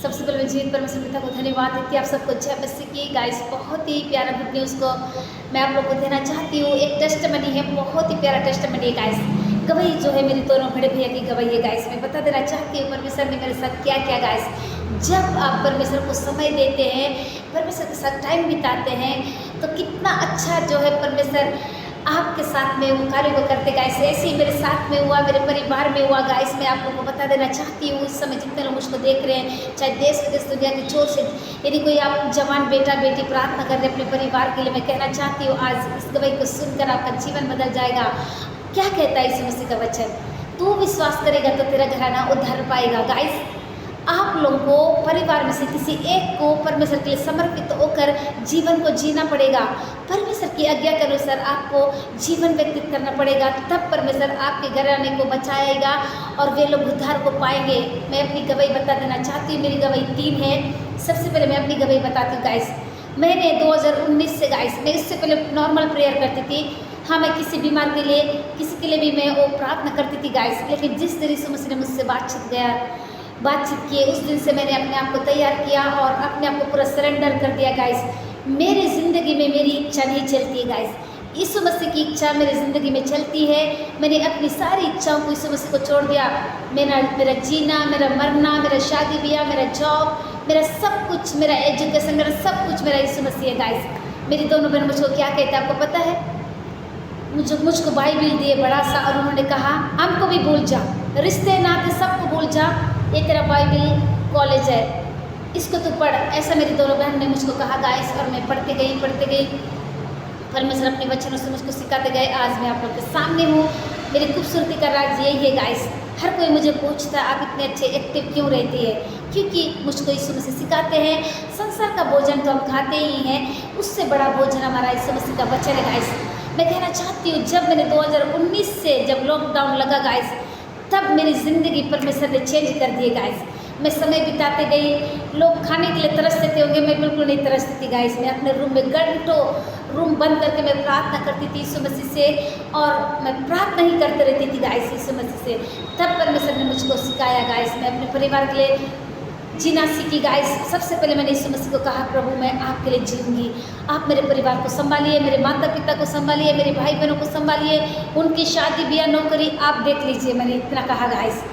सबसे पहले मैं जीवित परमेश्वर पिता को धन्यवाद देती हूँ। आप सबको जय मसीह की। गाइस बहुत ही प्यारा गुड न्यूज़ को मैं आप लोग को देना चाहती हूँ। एक टेस्टमनी है, बहुत ही प्यारा टेस्टमनी है गाइस। गवाही जो है मेरी दोनों बड़े भैया की गवाही है गाइस। मैं बता देना चाहती हूँ परमेश्वर ने मेरे साथ क्या क्या गाइस। जब आप परमेश्वर को समय देते हैं, परमेश्वर के साथ टाइम बिताते हैं, तो कितना अच्छा जो है परमेश्वर आपके साथ में वो कार्य को करते गाइस। ऐसे ही मेरे साथ में हुआ, मेरे परिवार में हुआ गाइस। मैं आप लोगों को बता देना चाहती हूँ, इस समय जितने लोग मुझको देख रहे हैं, चाहे देश विदेश दुनिया की छोर से, यदि कोई आप जवान बेटा बेटी प्रार्थना कर रहे हैं अपने परिवार के लिए, मैं कहना चाहती हूँ आज इस गवाही को सुनकर आपका जीवन बदल जाएगा। क्या कहता है यीशु मसीह का वचन, तू विश्वास करेगा तो तेरा घराना उद्धार पाएगा। गाइस आप लोगों को परिवार में से किसी एक को परमेश्वर के लिए समर्पित होकर जीवन को जीना पड़ेगा। परमेश्वर की आज्ञा के अनुसार आपको जीवन व्यतीत करना पड़ेगा, तब परमेश्वर आपके घराने को बचाएगा और वे लोग उद्धार को पाएंगे। मैं अपनी गवाही बता देना चाहती हूँ। मेरी गवाही 3 है। सबसे पहले मैं अपनी गवाही बताती हूँ गाइस। मैंने 2019 से गाइस, मैं इससे पहले नॉर्मल प्रेयर करती थी। हाँ, मैं किसी बीमार के लिए, किसी के लिए भी मैं वो प्रार्थना करती थी गाइस। लेकिन जिस दिन यीशु मसीह ने मुझसे बातचीत किए, उस दिन से मैंने अपने आप को तैयार किया और अपने आप को पूरा सरेंडर कर दिया गाइस। मेरी ज़िंदगी में मेरी इच्छा नहीं चलती है गाइस, यीशु मसीह की इच्छा मेरी ज़िंदगी में चलती है। मैंने अपनी सारी इच्छाओं को यीशु मसीह को छोड़ दिया। मेरा जीना, मेरा मरना, मेरा शादी ब्याह, मेरा जॉब, मेरा सब कुछ, मेरा एजुकेशन, मेरा सब कुछ मेरा यीशु मसीह है गाइस। मेरी दोनों बहन मुझको क्या कहते हैं आपको पता है? मुझको बाइबिल दिए बड़ा सा और उन्होंने कहा हमको भी भूल जा, रिश्ते नाते सबको भूल जा, ये तेरा बाइबिल कॉलेज है, इसको तू पढ़। ऐसा मेरी दोनों बहन ने मुझको कहा गाइस, और मैं पढ़ते गई। परमेश्वर अपने वचनों से मुझको सिखाते गए। आज मैं आप लोग के सामने हूँ। मेरी खूबसूरती का राज यही है गाइस। हर कोई मुझे पूछता आप इतने अच्छे एक्टिव क्यों रहती है? क्योंकि मुझको यीशु मसीह सिखाते हैं। संसार का भोजन तो हम खाते ही हैं, उससे बड़ा भोजन हमारा यीशु मसीह का वचन है गाइस। मैं कहना चाहती हूँ, जब मैंने 2019 से जब लॉकडाउन लगा गाइस, तब मेरी ज़िंदगी परमेश्वर ने चेंज कर दिए गाइस। मैं समय बिताते गई। लोग खाने के लिए तरसते थे होंगे, मैं बिल्कुल नहीं तरसती थी गाइस। मैं अपने रूम में घंटों रूम बंद करके मैं प्रार्थना करती थी यीशु मसीह से, और मैं प्रार्थना ही करते रहती थी गाइस यीशु मसीह से। तब परमेश्वर ने मुझको सिखाया गाइस। मैं अपने परिवार के लिए जीना सीखी गाइस। सबसे पहले मैंने यीशु मसीह को कहा प्रभु मैं आपके लिए जीऊँगी, आप मेरे परिवार को संभालिए, मेरे माता पिता को संभालिए, मेरे भाई बहनों को संभालिए, उनकी शादी ब्याह नौकरी आप देख लीजिए। मैंने इतना कहा गाइस।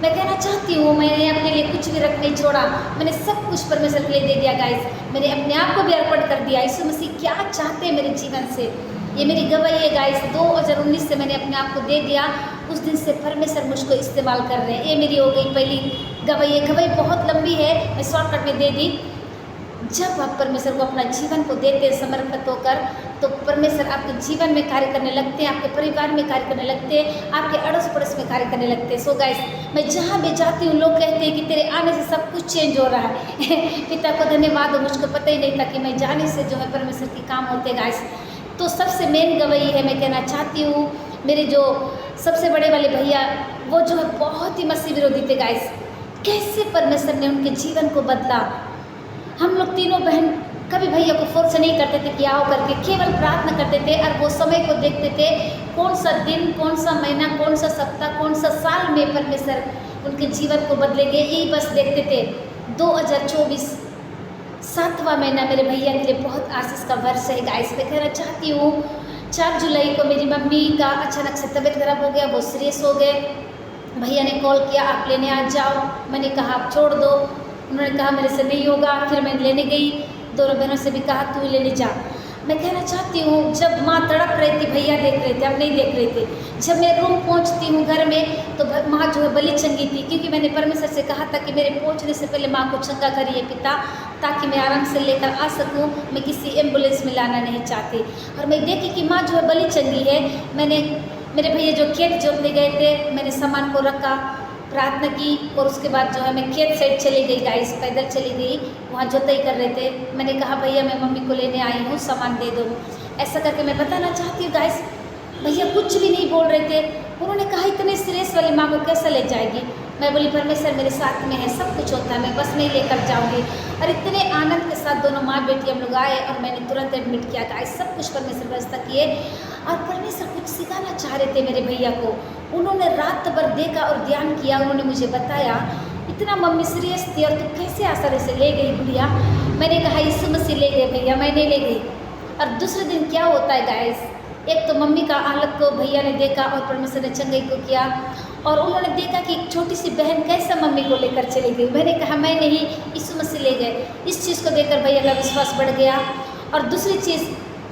मैं कहना चाहती हूँ, मैंने अपने लिए कुछ भी रख नहीं छोड़ा, मैंने सब कुछ परमेश्वर के लिए दे दिया गाइस। मैंने अपने आप को भी अर्पण कर दिया। यीशु मसीह क्या चाहते हैं मेरे जीवन से, ये मेरी गवाही है गाइस। 2019 से मैंने अपने आप को दे दिया, उस दिन से परमेश्वर मुझको इस्तेमाल कर रहे हैं। ये मेरी हो गई पहली गवाही। ये गवाही बहुत लंबी है, मैं शॉर्टकट में दे दी। जब आप परमेश्वर को अपना जीवन को देते हैं समर्पित होकर, तो परमेश्वर आपके जीवन में कार्य करने लगते हैं, आपके परिवार में कार्य करने लगते हैं, आपके अड़ोस पड़ोस में कार्य करने लगते हैं। सो गाइस, मैं जहाँ भी जाती हूँ लोग कहते हैं कि तेरे आने से सब कुछ चेंज हो रहा है। पिता को धन्यवाद हो, मुझको पता ही नहीं था कि मैं जाने से जो है परमेश्वर के काम होते हैं गाइस। तो सबसे मेन गवाही है, मैं कहना चाहती हूँ, मेरे जो सबसे बड़े वाले भैया, वो जो है बहुत ही मसीह विरोधी थे गाइस। कैसे परमेश्वर ने उनके जीवन को बदला। हम लोग तीनों बहन कभी भैया को फोर्स नहीं करते थे कि आओ करके, केवल प्रार्थना करते थे और वो समय को देखते थे, कौन सा दिन, कौन सा महीना, कौन सा सप्ताह, कौन सा साल में परमेश्वर उनके जीवन को बदलेंगे, यही बस देखते थे। 2024 7वां महीना मेरे भैया के लिए बहुत आशीष का वर्ष है गाइस। मैं कहना चाहती हूँ, 4 जुलाई को मेरी मम्मी का अचानक से तबीयत खराब हो गया, वो सीरियस हो गए। भैया ने कॉल किया आप लेने आ जाओ, मैंने कहा आप छोड़ दो। उन्होंने कहा मेरे से नहीं होगा। फिर मैं लेने गई, दोनों बहनों से भी कहा तू लेने जा। मैं कहना चाहती हूँ, जब माँ तड़प रही थी, भैया देख रहे थे, हम नहीं देख रहे थे। जब मैं रूम पहुँचती हूँ घर में, तो माँ जो है बलि चंगी थी, क्योंकि मैंने परमेश्वर से कहा था कि मेरे पहुँचने से पहले माँ को चंगा करिए पिता, ताकि मैं आराम से लेकर आ सकूँ। मैं किसी एम्बुलेंस में लाना नहीं चाहती। और मैं देखी कि माँ जो है बलि चंगी है। मेरे भैया जो खेत जोतने गए थे, मैंने सामान को रखा, प्रार्थना की, और उसके बाद जो है मैं खेत साइड चली गई गाइस, पैदल चली गई। वहाँ जोताई कर रहे थे। मैंने कहा भैया मैं मम्मी को लेने आई हूँ, सामान दे दो। ऐसा करके मैं बताना चाहती हूँ गाइस, भैया कुछ भी नहीं बोल रहे थे। उन्होंने कहा इतने सीरियस वाली माँ को कैसे ले जाएगी? मैं बोली परमेश्वर मेरे साथ में है, सब कुछ होता है, मैं बस नहीं लेकर जाऊँगी। और इतने आनंद के साथ दोनों माँ बेटी हम लोग आए, और मैंने तुरंत एडमिट किया गाइस। सब कुछ परमेश्वर व्यवस्था किए, और परमेश्वर कुछ सिखाना चाह रहे थे मेरे भैया को। उन्होंने रात भर देखा और ध्यान किया। उन्होंने मुझे बताया इतना मम्मी सीरियस थी और तू कैसे आसानी से ले गई गुड़िया। मैंने कहा यीशु मसीह ले गए भैया, मैं नहीं ले गई। और दूसरे दिन क्या होता है गाइस, एक तो मम्मी का हालत को भैया ने देखा और परमेश्वर ने चंगाई को किया, और उन्होंने देखा कि एक छोटी सी बहन कैसे मम्मी को लेकर चली गई। मैंने कहा मैं नहीं, यीशु मसीह ले गए। इस चीज़ को देखकर भैया का विश्वास बढ़ गया। और दूसरी चीज़,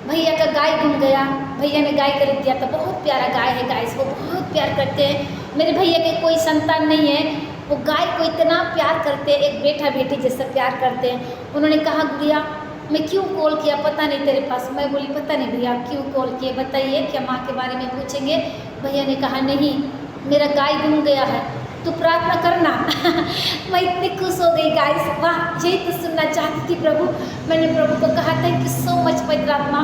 भैया का गाय गुम गया, भैया ने गाय खरीद दिया था। बहुत प्यारा गाय है गाइस, वो बहुत प्यार करते हैं। मेरे भैया के कोई संतान नहीं है, वो गाय को इतना प्यार करते हैं, एक बेटा बेटी जैसा प्यार करते हैं। उन्होंने कहा गुड़िया मैं क्यों कॉल किया पता नहीं तेरे पास। मैं बोली पता नहीं भैया आप क्यों कॉल किए, बताइए, क्या माँ के बारे में पूछेंगे। भैया ने कहा नहीं, मेरा गाय गुम गया है, तू प्रार्थना करना। मैं इतनी खुश हो गई गाइस, वाह यही तो सुनना चाहती थी प्रभु। मैंने प्रभु को कहा थैंक यू सो मच पवित्र आत्मा,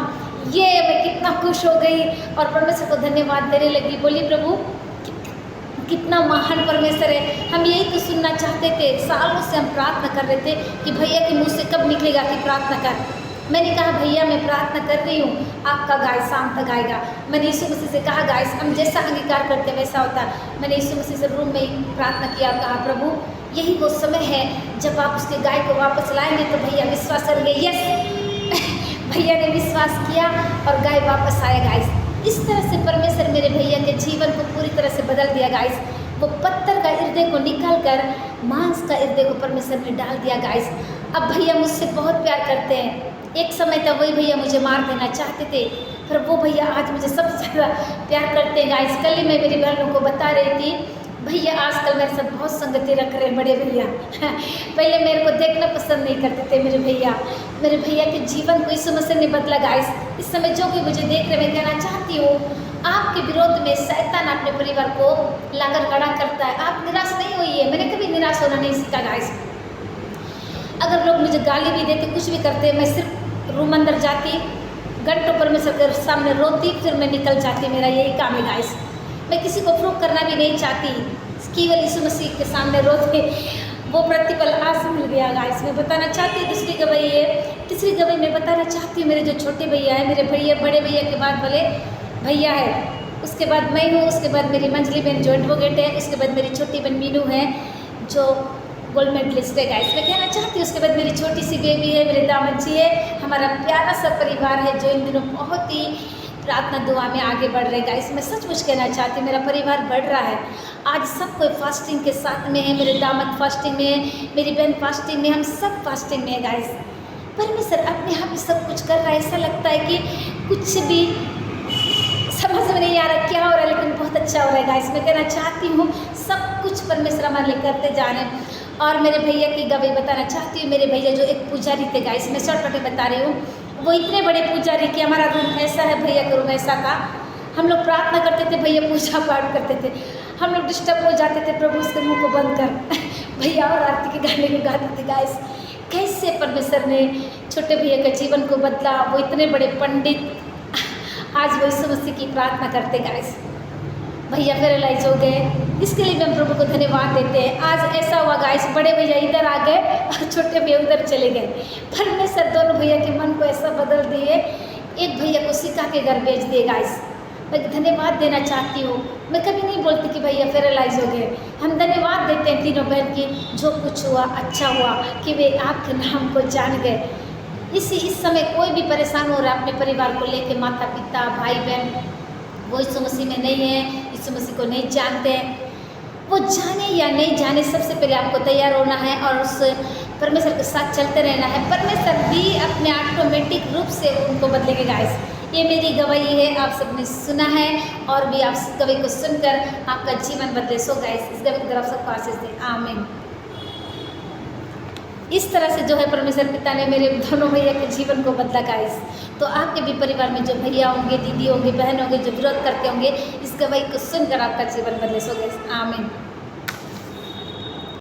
ये मैं कितना खुश हो गई और परमेश्वर को धन्यवाद देने लगी। बोली प्रभु कितना महान परमेश्वर है, हम यही तो सुनना चाहते थे। सालों से हम प्रार्थना कर रहे थे कि भैया के मुँह से कब निकलेगा कि प्रार्थना कर। मैंने कहा भैया मैं प्रार्थना कर रही हूँ, आपका गाय शाम तक आएगा। मैंने यीशु मसीह से कहा गाइस हम जैसा अंगीकार करते वैसा होता। मैंने यीशु मसीह से रूम में प्रार्थना किया और कहा प्रभु यही वो समय है जब आप उसके गाय को वापस लाएंगे। तो भैया विश्वास कर गए, यस। भैया ने विश्वास किया और गाय वापस आया गाइस। इस तरह से परमेश्वर मेरे भैया के जीवन को पूरी तरह से बदल दिया गाइस। वो पत्थर का हृदय को निकाल कर मांस का हृदय को परमेश्वर ने डाल दिया गाइस। अब भैया मुझसे बहुत प्यार करते हैं। एक समय तक वही भैया मुझे मार देना चाहते थे, पर वो भैया आज मुझे सबसे ज़्यादा प्यार करते हैं गाइस। कल ही मैं मेरी बहनों को बता रही थी, भैया आजकल मेरे साथ बहुत संगति रख रहे हैं बड़े भैया। पहले मेरे को देखना पसंद नहीं करते थे मेरे भैया। मेरे भैया के जीवन को यीशु मसीह ने बदला गाइस। इस समय जो भी मुझे देख रहे, मैं कहना चाहती हूँ आपके विरोध में शैतान अपने परिवार को लाकर खड़ा करता है। आप निराश नहीं होइए, मैंने कभी निराश होना नहीं सीखा गाइस। अगर लोग मुझे गाली भी देते, कुछ भी करते, मैं सिर्फ रूम अंदर जाती, घंटों परमेश्वर के सामने रोती, फिर मैं निकल जाती। मेरा यही काम है गाइस। मैं किसी को प्रूव करना भी नहीं चाहती, केवल यीशु मसीह के सामने रोते। वो प्रतिपल आज मिल गया गाइस। मैं बताना चाहती हूँ दूसरी गवाही है। तीसरी गवाही मैं बताना चाहती हूँ, मेरे जो छोटे भैया है, मेरे भैया बड़े भैया के बाद वाले भैया है, उसके बाद मैं हूँ, उसके बाद मेरी मंजली बहन जो एडवोकेट है, उसके बाद मेरी छोटी बहन मीनू है जो गोल्ड मेडलिस्ट है गाइस। मैं कहना चाहती हूँ उसके बाद मेरी छोटी सी बेबी है, मेरे दामद जी है। हमारा प्यारा सा परिवार है जो इन दिनों बहुत ही प्रार्थना दुआ में आगे बढ़ रहे गाइस। मैं सचमुच कहना चाहती हूँ मेरा परिवार बढ़ रहा है। आज सब कोई फास्टिंग के साथ में है। मेरे दामद फास्टिंग में है, मेरी बहन फास्टिंग में, हम सब फास्टिंग में है गाइस। परमेश्वर अपने आप ही सब कुछ कर रहा है। ऐसा लगता है कि कुछ भी समझ में नहीं आ रहा क्या हो रहा है, लेकिन बहुत अच्छा हो रहा है गाइस। मैं कहना चाहती हूँ सब कुछ परमेश्वर हमारे लिए करते जा रहे हैं। और मेरे भैया की गवाही बताना चाहती हूँ। मेरे भैया जो एक पुजारी थे गाइस, मैं शॉर्टकट में बता रही हूँ, वो इतने बड़े पुजारी कि हमारा रूम ऐसा है, भैया का रूम ऐसा था। हम लोग प्रार्थना करते थे, भैया पूजा पाठ करते थे। हम लोग डिस्टर्ब हो जाते थे, प्रभु उसके मुंह को बंद कर भैया और आरती के गाने को गाते थे गाइस। कैसे परमेश्वर ने छोटे भैया के जीवन को बदला। वो इतने बड़े पंडित, आज वो यीशु मसीह की प्रार्थना करते गाइस। भैया पैरालाइज हो गए, इसके लिए भी हम प्रभु को धन्यवाद देते हैं। आज ऐसा हुआ गाइस, बड़े भैया इधर आ गए और छोटे भैया उधर चले गए। परमेश्वर दोनों भैया के मन को ऐसा बदल दिए, एक भैया को सिखा के घर भेज दिए गाइस। मैं धन्यवाद देना चाहती हूँ। मैं कभी नहीं बोलती कि भैया पैरालाइज हो गए। हम धन्यवाद देते हैं तीनों बहन की, जो कुछ हुआ अच्छा हुआ कि वे आपके नाम को जान गए। इस समय कोई भी परेशान हो रहा है अपने परिवार को लेकर, माता पिता भाई बहन, वो यीशु मसीह में नहीं है, यीशु मसीह को नहीं जानते हैं। वो जाने या नहीं जाने, सबसे पहले आपको तैयार होना है और उस परमेश्वर के साथ चलते रहना है। परमेश्वर भी अपने ऑटोमेटिक रूप से उनको बदलेंगे गाइस। ये मेरी गवाही है, आप सबने सुना है और भी आप इस गवाही को सुनकर आपका जीवन बदले। सो गाइस इस गवाही की तरफ सबको आशीष दें, आमीन। इस तरह से जो है परमेश्वर पिता ने मेरे दोनों भैया के जीवन को बदला गाइस। तो आपके भी परिवार में जो भैया होंगे, दीदी होंगे, बहन होंगे, जो विरोध करते होंगे, इस गवाही को सुनकर आपका जीवन बदले। सो गाइस आमीन।